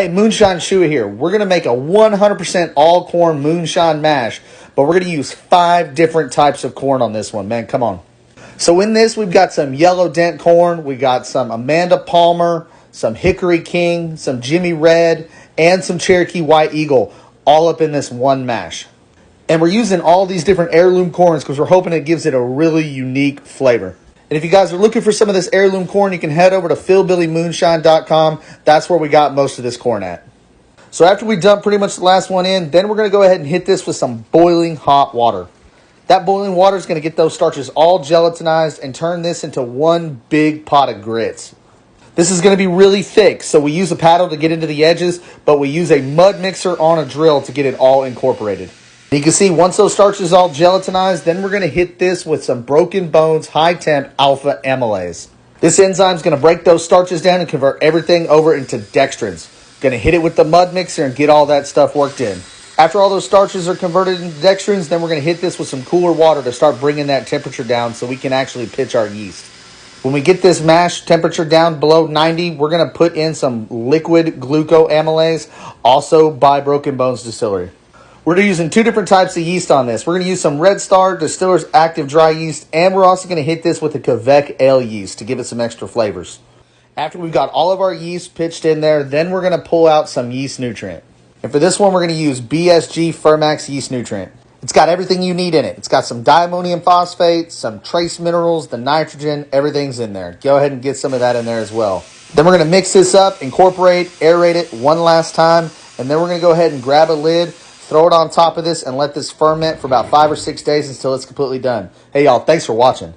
Hey, Moonshine Shua here. We're going to make a 100% all corn moonshine mash, but we're going to use 5 different types of corn on this one, man. Come on. So in this, we've got some yellow dent corn, we got some Amanda Palmer, some Hickory King, some Jimmy Red, and some Cherokee White Eagle, all up in this one mash. And we're using all these different heirloom corns because we're hoping it gives it a really unique flavor. And if you guys are looking for some of this heirloom corn, you can head over to philbillymoonshine.com. That's where we got most of this corn at. So after we dump pretty much the last one in, then we're going to go ahead and hit this with some boiling hot water. That boiling water is going to get those starches all gelatinized and turn this into one big pot of grits. This is going to be really thick, so we use a paddle to get into the edges, but we use a mud mixer on a drill to get it all incorporated. You can see once those starches all gelatinized, then we're going to hit this with some Broken Bones high temp alpha amylase. This enzyme is going to break those starches down and convert everything over into dextrins. Going to hit it with the mud mixer and get all that stuff worked in. After all those starches are converted into dextrins, then we're going to hit this with some cooler water to start bringing that temperature down so we can actually pitch our yeast. When we get this mash temperature down below 90, we're going to put in some liquid glucoamylase, also by Broken Bones Distillery. We're using 2 different types of yeast on this. We're going to use some Red Star Distiller's Active Dry Yeast, and we're also going to hit this with a Quebec Ale yeast to give it some extra flavors. After we've got all of our yeast pitched in there, then we're going to pull out some yeast nutrient. And for this one, we're going to use BSG Fermax yeast nutrient. It's got everything you need in it. It's got some diammonium phosphate, some trace minerals, the nitrogen, everything's in there. Go ahead and get some of that in there as well. Then we're going to mix this up, incorporate, aerate it one last time, and then we're going to go ahead and grab a lid, throw it on top of this, and let this ferment for about 5 or 6 days until it's completely done. Hey, y'all, thanks for watching.